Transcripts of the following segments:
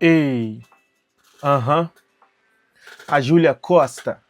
Ei, aham, a Júlia Costa.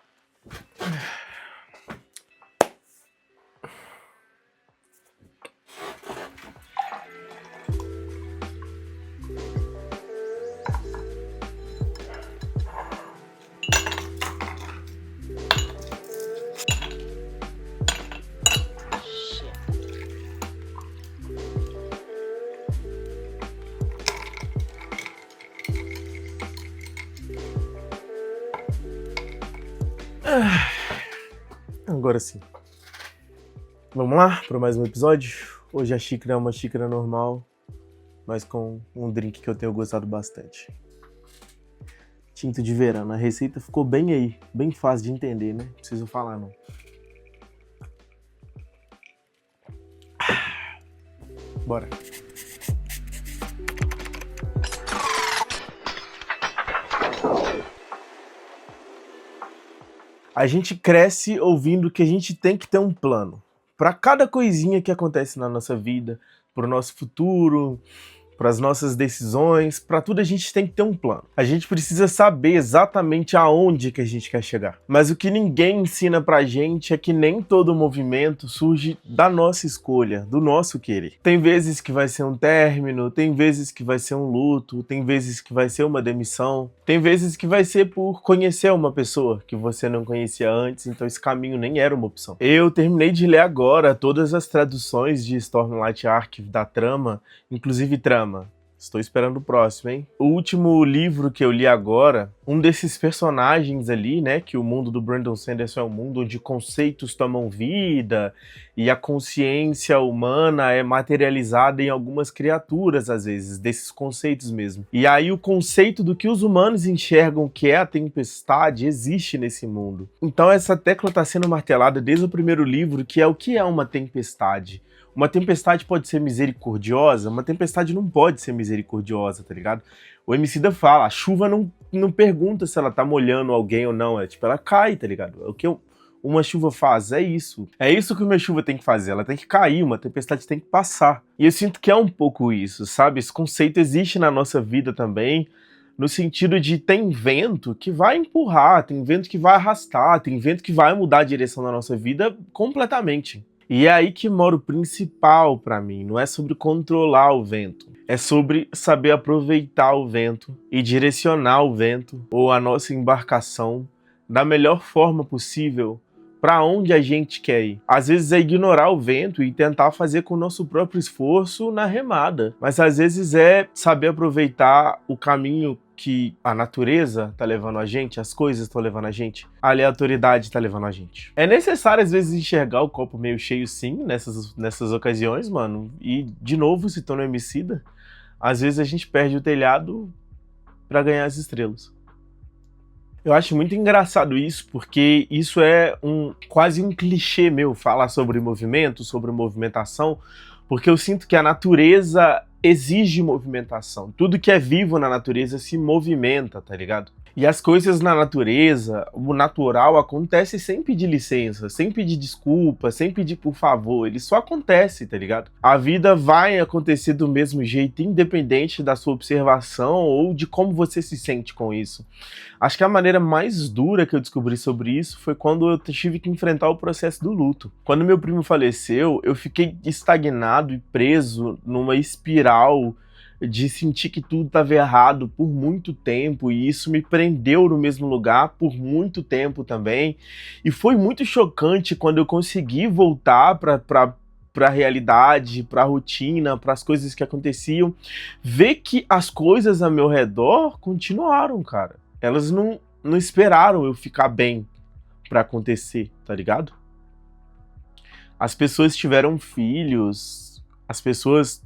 Agora sim. Vamos lá para mais um episódio. Hoje a xícara é uma xícara normal, mas com um drink que eu tenho gostado bastante. Tinto de verão. A receita ficou bem aí, bem fácil de entender, né? Não preciso falar não. Bora. A gente cresce ouvindo que a gente tem que ter um plano para cada coisinha que acontece na nossa vida, para o nosso futuro, para as nossas decisões, para tudo a gente tem que ter um plano. A gente precisa saber exatamente aonde que a gente quer chegar. Mas o que ninguém ensina pra gente é que nem todo movimento surge da nossa escolha, do nosso querer. Tem vezes que vai ser um término, tem vezes que vai ser um luto, tem vezes que vai ser uma demissão, tem vezes que vai ser por conhecer uma pessoa que você não conhecia antes, então esse caminho nem era uma opção. Eu terminei de ler agora todas as traduções de Stormlight Archive da Trama, inclusive Trama. Estou esperando o próximo, hein? O último livro que eu li agora, um desses personagens ali, né, que o mundo do Brandon Sanderson é um mundo onde conceitos tomam vida e a consciência humana é materializada em algumas criaturas, às vezes, desses conceitos mesmo. E aí o conceito do que os humanos enxergam que é a tempestade existe nesse mundo. Então essa tecla está sendo martelada desde o primeiro livro, que é o que é uma tempestade. Uma tempestade pode ser misericordiosa, uma tempestade não pode ser misericordiosa, tá ligado? O Emicida fala, a chuva não pergunta se ela tá molhando alguém ou não, é tipo, ela cai, tá ligado? O que uma chuva faz é isso. É isso que uma chuva tem que fazer, ela tem que cair, uma tempestade tem que passar. E eu sinto que é um pouco isso, sabe? Esse conceito existe na nossa vida também, no sentido de tem vento que vai empurrar, tem vento que vai arrastar, tem vento que vai mudar a direção da nossa vida completamente. E é aí que mora o principal pra mim, não é sobre controlar o vento, é sobre saber aproveitar o vento e direcionar o vento ou a nossa embarcação da melhor forma possível para onde a gente quer ir. Às vezes é ignorar o vento e tentar fazer com o nosso próprio esforço na remada, mas às vezes é saber aproveitar o caminho que a natureza tá levando a gente, as coisas estão levando a gente, a aleatoriedade tá levando a gente. É necessário, às vezes, enxergar o copo meio cheio, sim, nessas ocasiões, mano. E, de novo, citando o Emicida, às vezes a gente perde o telhado pra ganhar as estrelas. Eu acho muito engraçado isso, porque isso é quase um clichê meu, falar sobre movimento, sobre movimentação, porque eu sinto que a natureza exige movimentação. Tudo que é vivo na natureza se movimenta, tá ligado? E as coisas na natureza, o natural, acontece sem pedir licença, sem pedir desculpa, sem pedir por favor. Ele só acontece, tá ligado? A vida vai acontecer do mesmo jeito, independente da sua observação ou de como você se sente com isso. Acho que a maneira mais dura que eu descobri sobre isso foi quando eu tive que enfrentar o processo do luto. Quando meu primo faleceu, eu fiquei estagnado e preso numa espiral de sentir que tudo estava errado por muito tempo, e isso me prendeu no mesmo lugar por muito tempo também. E foi muito chocante quando eu consegui voltar para a realidade, para a rotina, para as coisas que aconteciam, ver que as coisas ao meu redor continuaram, cara. Elas não esperaram eu ficar bem para acontecer, tá ligado? As pessoas tiveram filhos, as pessoas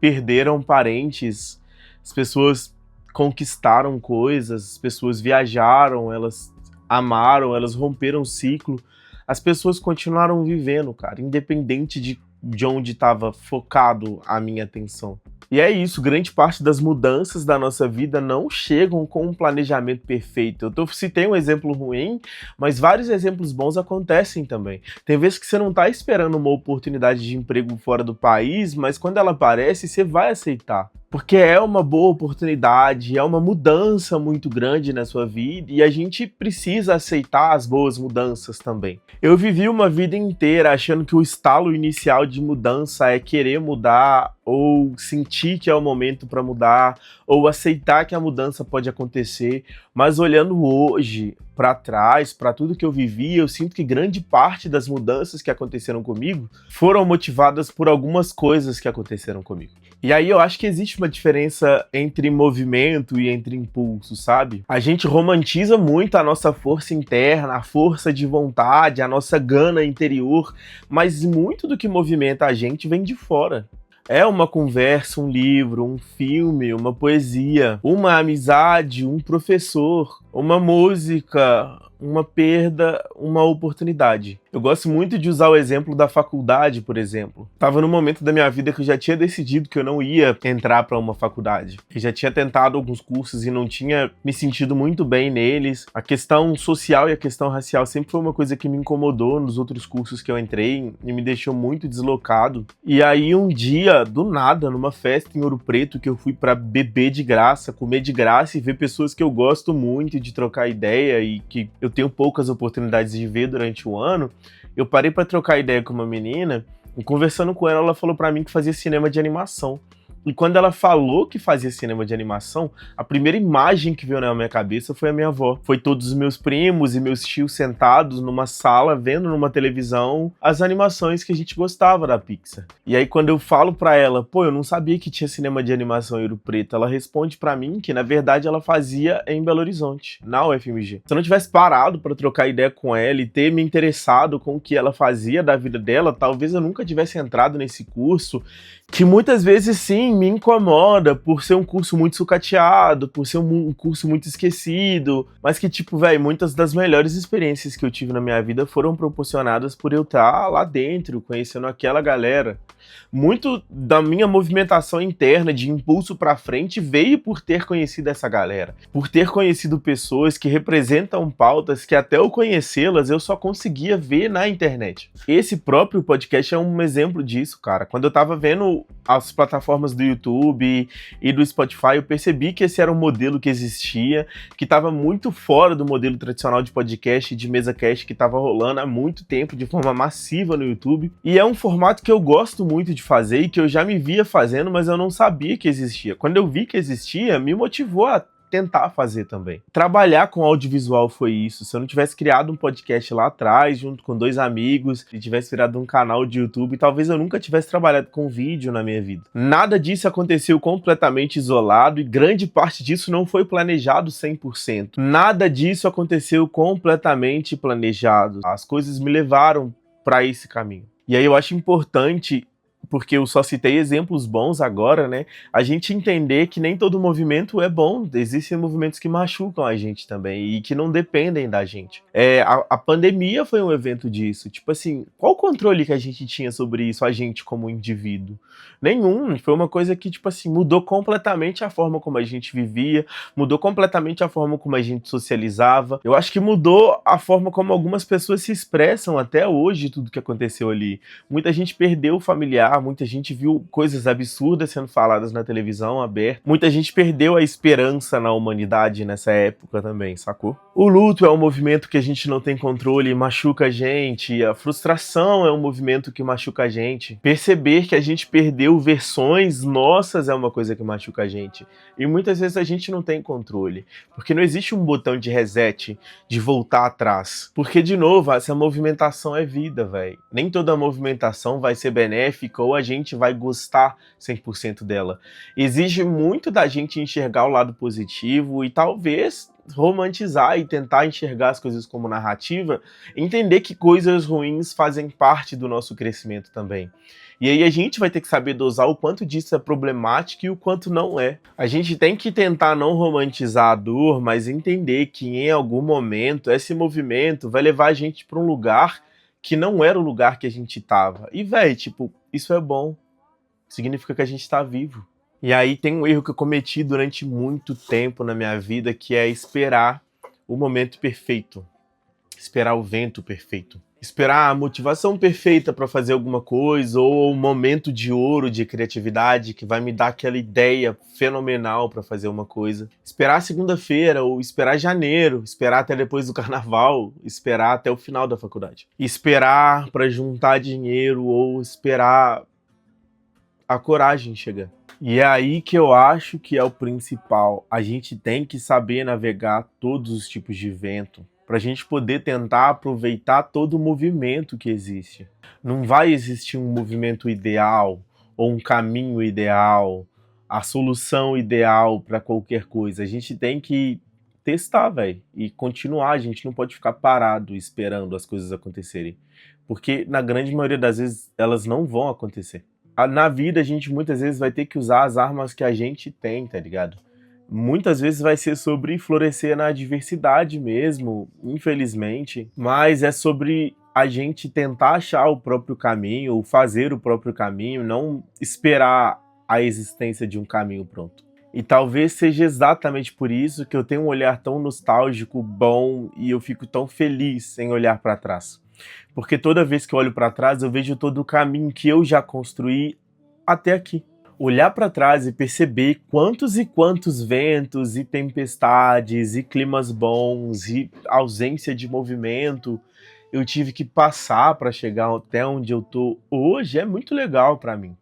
perderam parentes, as pessoas conquistaram coisas, as pessoas viajaram, elas amaram, elas romperam o ciclo. As pessoas continuaram vivendo, cara, independente de onde estava focado a minha atenção. E é isso, grande parte das mudanças da nossa vida não chegam com um planejamento perfeito. Eu citei um exemplo ruim, mas vários exemplos bons acontecem também. Tem vezes que você não está esperando uma oportunidade de emprego fora do país, mas quando ela aparece, você vai aceitar. porque é uma boa oportunidade, é uma mudança muito grande na sua vida e a gente precisa aceitar as boas mudanças também. Eu vivi uma vida inteira achando que o estalo inicial de mudança é querer mudar ou sentir que é o momento para mudar ou aceitar que a mudança pode acontecer, mas olhando hoje para trás, para tudo que eu vivi, eu sinto que grande parte das mudanças que aconteceram comigo foram motivadas por algumas coisas que aconteceram comigo. E aí eu acho que existe uma diferença entre movimento e entre impulso, sabe? A gente romantiza muito a nossa força interna, a força de vontade, a nossa gana interior, mas muito do que movimenta a gente vem de fora. É uma conversa, um livro, um filme, uma poesia, uma amizade, um professor, uma música, uma perda, uma oportunidade. Eu gosto muito de usar o exemplo da faculdade, por exemplo. Tava num momento da minha vida que eu já tinha decidido que eu não ia entrar para uma faculdade. Eu já tinha tentado alguns cursos e não tinha me sentido muito bem neles. A questão social e a questão racial sempre foi uma coisa que me incomodou nos outros cursos que eu entrei e me deixou muito deslocado. E aí um dia, do nada, numa festa em Ouro Preto, que eu fui para beber de graça, comer de graça e ver pessoas que eu gosto muito de trocar ideia e que eu tenho poucas oportunidades de ver durante o ano, eu parei para trocar ideia com uma menina e conversando com ela, ela falou para mim que fazia cinema de animação. E quando ela falou que fazia cinema de animação, a primeira imagem que veio na minha cabeça foi a minha avó. Foi todos os meus primos e meus tios sentados numa sala, vendo numa televisão as animações que a gente gostava da Pixar. E aí quando eu falo pra ela, pô, eu não sabia que tinha cinema de animação em Ouro Preto, ela responde pra mim que na verdade ela fazia em Belo Horizonte, na UFMG. Se eu não tivesse parado pra trocar ideia com ela e ter me interessado com o que ela fazia da vida dela, talvez eu nunca tivesse entrado nesse curso, que muitas vezes sim me incomoda por ser um curso muito sucateado, por ser um curso muito esquecido, mas que tipo, velho, muitas das melhores experiências que eu tive na minha vida foram proporcionadas por eu estar lá dentro, conhecendo aquela galera. Muito da minha movimentação interna de impulso pra frente veio por ter conhecido essa galera, por ter conhecido pessoas que representam pautas que até eu conhecê-las eu só conseguia ver na internet. Esse próprio podcast é um exemplo disso, cara. Quando eu tava vendo as plataformas do YouTube e do Spotify, eu percebi que esse era um modelo que existia, que estava muito fora do modelo tradicional de podcast e de mesa cast que estava rolando há muito tempo de forma massiva no YouTube. E é um formato que eu gosto muito de fazer e que eu já me via fazendo, mas eu não sabia que existia. Quando eu vi que existia, me motivou a tentar fazer também. Trabalhar com audiovisual foi isso. Se eu não tivesse criado um podcast lá atrás, junto com 2 amigos, e tivesse virado um canal de YouTube, talvez eu nunca tivesse trabalhado com vídeo na minha vida. Nada disso aconteceu completamente isolado e grande parte disso não foi planejado 100%. Nada disso aconteceu completamente planejado. As coisas me levaram para esse caminho. E aí eu acho importante, porque eu só citei exemplos bons agora, né? A gente entender que nem todo movimento é bom. Existem movimentos que machucam a gente também e que não dependem da gente. A pandemia foi um evento disso. Tipo assim, qual o controle que a gente tinha sobre isso, a gente como indivíduo? Nenhum. Foi uma coisa que, tipo assim, mudou completamente a forma como a gente vivia, mudou completamente a forma como a gente socializava. Eu acho que mudou a forma como algumas pessoas se expressam até hoje, tudo que aconteceu ali. Muita gente perdeu o familiar, muita gente viu coisas absurdas sendo faladas na televisão aberta, muita gente perdeu a esperança na humanidade nessa época também, sacou? O luto é um movimento que a gente não tem controle, machuca a gente, a frustração é um movimento que machuca a gente, perceber que a gente perdeu versões nossas é uma coisa que machuca a gente, e muitas vezes a gente não tem controle, porque não existe um botão de reset, de voltar atrás, porque de novo, essa movimentação é vida, velho. Nem toda movimentação vai ser benéfica ou a gente vai gostar 100% dela. Exige muito da gente enxergar o lado positivo e talvez romantizar e tentar enxergar as coisas como narrativa, entender que coisas ruins fazem parte do nosso crescimento também. E aí a gente vai ter que saber dosar o quanto disso é problemático e o quanto não é. A gente tem que tentar não romantizar a dor, mas entender que em algum momento esse movimento vai levar a gente para um lugar que não era o lugar que a gente tava. E, véi, tipo, isso é bom. Significa que a gente tá vivo. E aí tem um erro que eu cometi durante muito tempo na minha vida, que é esperar o momento perfeito. esperar o vento perfeito, esperar a motivação perfeita para fazer alguma coisa, ou o momento de ouro de criatividade que vai me dar aquela ideia fenomenal para fazer uma coisa. Esperar segunda-feira, ou esperar janeiro, esperar até depois do carnaval, esperar até o final da faculdade. Esperar para juntar dinheiro, ou esperar a coragem chegar. E é aí que eu acho que é o principal. A gente tem que saber navegar todos os tipos de vento, para a gente poder tentar aproveitar todo o movimento que existe. Não vai existir um movimento ideal, ou um caminho ideal, a solução ideal para qualquer coisa. A gente tem que testar, velho, e continuar. A gente não pode ficar parado esperando as coisas acontecerem, porque na grande maioria das vezes elas não vão acontecer. Na vida a gente muitas vezes vai ter que usar as armas que a gente tem, tá ligado? Muitas vezes vai ser sobre florescer na adversidade mesmo, infelizmente, mas é sobre a gente tentar achar o próprio caminho, ou fazer o próprio caminho, não esperar a existência de um caminho pronto. E talvez seja exatamente por isso que eu tenho um olhar tão nostálgico, bom, e eu fico tão feliz em olhar para trás. Porque toda vez que eu olho para trás, eu vejo todo o caminho que eu já construí até aqui. Olhar para trás e perceber quantos e quantos ventos e tempestades e climas bons e ausência de movimento eu tive que passar para chegar até onde eu tô hoje é muito legal para mim.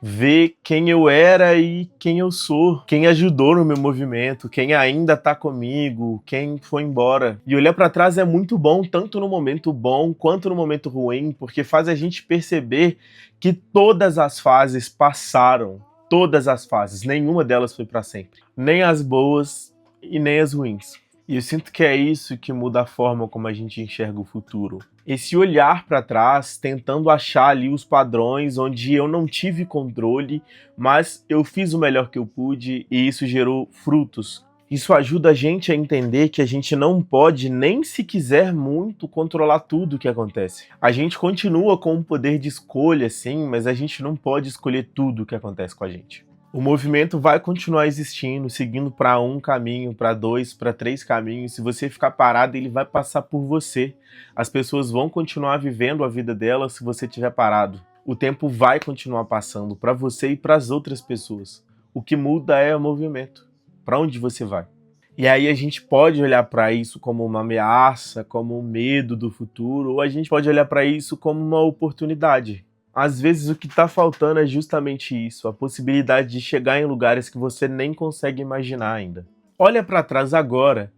Ver quem eu era e quem eu sou, quem ajudou no meu movimento, quem ainda tá comigo, quem foi embora. E olhar pra trás é muito bom, tanto no momento bom quanto no momento ruim, porque faz a gente perceber que todas as fases passaram, todas as fases, nenhuma delas foi pra sempre. Nem as boas e nem as ruins. E eu sinto que é isso que muda a forma como a gente enxerga o futuro. Esse olhar para trás, tentando achar ali os padrões onde eu não tive controle, mas eu fiz o melhor que eu pude e isso gerou frutos. Isso ajuda a gente a entender que a gente não pode, nem se quiser muito, controlar tudo o que acontece. A gente continua com o poder de escolha, sim, mas a gente não pode escolher tudo o que acontece com a gente. O movimento vai continuar existindo, seguindo para um caminho, para dois, para três caminhos. Se você ficar parado, ele vai passar por você. As pessoas vão continuar vivendo a vida delas se você estiver parado. O tempo vai continuar passando para você e para as outras pessoas. O que muda é o movimento. Para onde você vai? E aí a gente pode olhar para isso como uma ameaça, como um medo do futuro, ou a gente pode olhar para isso como uma oportunidade. Às vezes o que está faltando é justamente isso, a possibilidade de chegar em lugares que você nem consegue imaginar ainda. Olha para trás agora,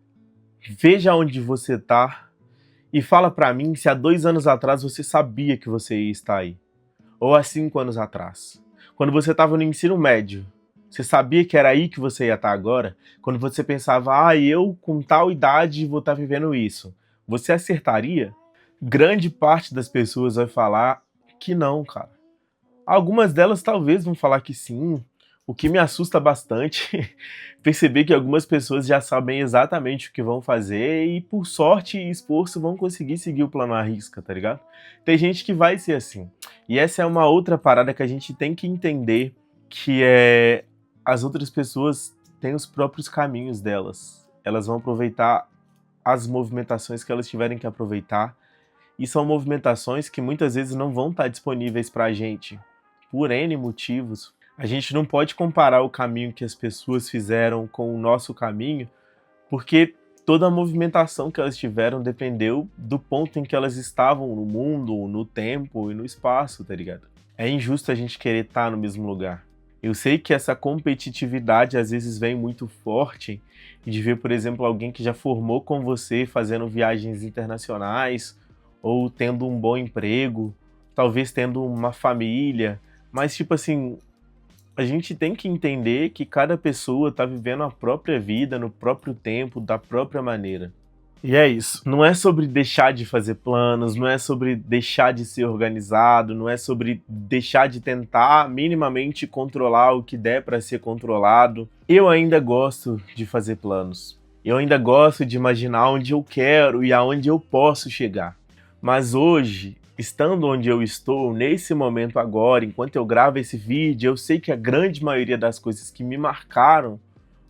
veja onde você está e fala para mim se há 2 anos atrás você sabia que você ia estar aí. Ou há 5 anos atrás. Quando você estava no ensino médio, você sabia que era aí que você ia estar agora? Quando você pensava, eu com tal idade vou estar vivendo isso. Você acertaria? Grande parte das pessoas vai falar que não, cara. Algumas delas talvez vão falar que sim, o que me assusta bastante perceber que algumas pessoas já sabem exatamente o que vão fazer e por sorte e esforço vão conseguir seguir o plano à risca, tá ligado? Tem gente que vai ser assim. E essa é uma outra parada que a gente tem que entender, que é as outras pessoas têm os próprios caminhos delas. Elas vão aproveitar as movimentações que elas tiverem que aproveitar. E são movimentações que muitas vezes não vão estar disponíveis pra gente, por N motivos. A gente não pode comparar o caminho que as pessoas fizeram com o nosso caminho, porque toda a movimentação que elas tiveram dependeu do ponto em que elas estavam no mundo, no tempo e no espaço, tá ligado? É injusto a gente querer estar no mesmo lugar. Eu sei que essa competitividade às vezes vem muito forte de ver, por exemplo, alguém que já formou com você fazendo viagens internacionais, ou tendo um bom emprego, talvez tendo uma família, mas tipo assim, a gente tem que entender que cada pessoa tá vivendo a própria vida, no próprio tempo, da própria maneira. E é isso, não é sobre deixar de fazer planos, não é sobre deixar de ser organizado, não é sobre deixar de tentar minimamente controlar o que der para ser controlado. Eu ainda gosto de fazer planos, eu ainda gosto de imaginar onde eu quero e aonde eu posso chegar. Mas hoje, estando onde eu estou, nesse momento agora, enquanto eu gravo esse vídeo, eu sei que a grande maioria das coisas que me marcaram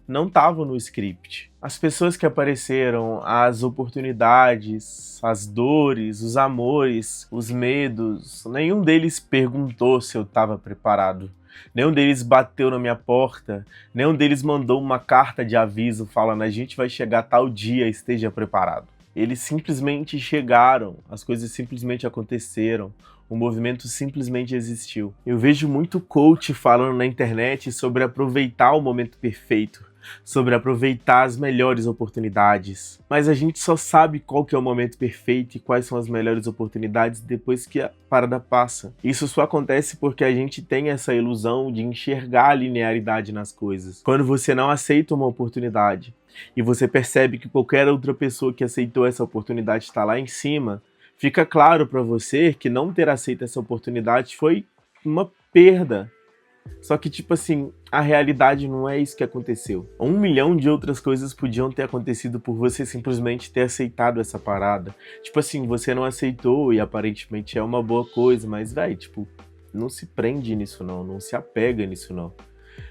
não estavam no script. As pessoas que apareceram, as oportunidades, as dores, os amores, os medos, nenhum deles perguntou se eu estava preparado. Nenhum deles bateu na minha porta, nenhum deles mandou uma carta de aviso falando a gente vai chegar tal dia, esteja preparado. Eles simplesmente chegaram, as coisas simplesmente aconteceram, o movimento simplesmente existiu. Eu vejo muito coach falando na internet sobre aproveitar o momento perfeito, sobre aproveitar as melhores oportunidades. Mas a gente só sabe qual que é o momento perfeito e quais são as melhores oportunidades depois que a parada passa. Isso só acontece porque a gente tem essa ilusão de enxergar a linearidade nas coisas. Quando você não aceita uma oportunidade e você percebe que qualquer outra pessoa que aceitou essa oportunidade está lá em cima, fica claro para você que não ter aceito essa oportunidade foi uma perda. Só que, tipo assim, a realidade não é isso que aconteceu. 1 milhão de outras coisas podiam ter acontecido por você simplesmente ter aceitado essa parada. Tipo assim, você não aceitou e aparentemente é uma boa coisa, mas, véi, tipo, não se prende nisso não se apega nisso não.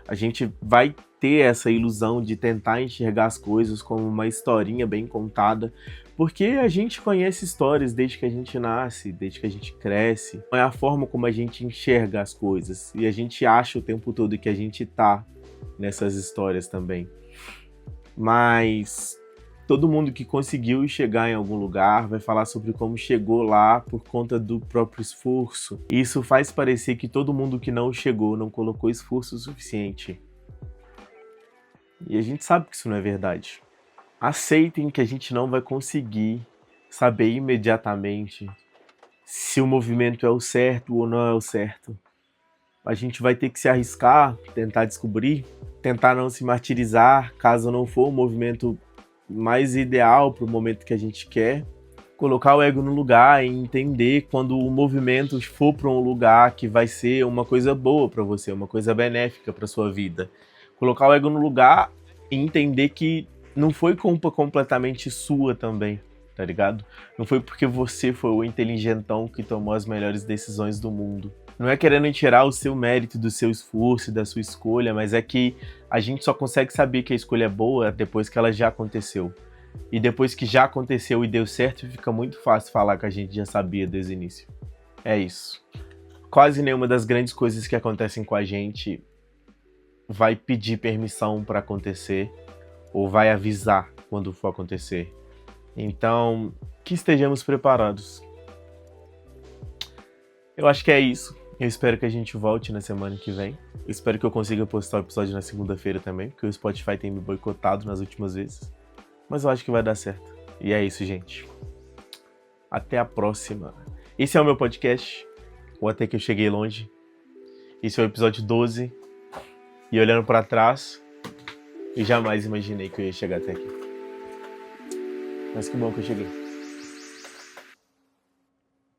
A gente vai ter essa ilusão de tentar enxergar as coisas como uma historinha bem contada, porque a gente conhece histórias desde que a gente nasce, desde que a gente cresce. É a forma como a gente enxerga as coisas, e a gente acha o tempo todo que a gente tá nessas histórias também. Mas todo mundo que conseguiu chegar em algum lugar vai falar sobre como chegou lá por conta do próprio esforço. E isso faz parecer que todo mundo que não chegou não colocou esforço suficiente. E a gente sabe que isso não é verdade. Aceitem que a gente não vai conseguir saber imediatamente se o movimento é o certo ou não é o certo. A gente vai ter que se arriscar, tentar descobrir, tentar não se martirizar caso não for o movimento mais ideal para o momento que a gente quer. Colocar o ego no lugar e entender quando o movimento for para um lugar que vai ser uma coisa boa para você, uma coisa benéfica para sua vida. Colocar o ego no lugar e entender que não foi culpa completamente sua também, tá ligado? Não foi porque você foi o inteligentão que tomou as melhores decisões do mundo. Não é querendo tirar o seu mérito do seu esforço e da sua escolha, mas é que a gente só consegue saber que a escolha é boa depois que ela já aconteceu. E depois que já aconteceu e deu certo, fica muito fácil falar que a gente já sabia desde o início. É isso. Quase nenhuma das grandes coisas que acontecem com a gente vai pedir permissão para acontecer ou vai avisar quando for acontecer. Então, que estejamos preparados. Eu acho que é isso. Eu espero que a gente volte na semana que vem. Eu espero que eu consiga postar o episódio na segunda-feira também, porque o Spotify tem me boicotado nas últimas vezes. Mas eu acho que vai dar certo. E é isso, gente. Até a próxima. Esse é o meu podcast, ou Até Que Eu Cheguei Longe. Esse é o episódio 12. E olhando pra trás, eu jamais imaginei que eu ia chegar até aqui. Mas que bom que eu cheguei.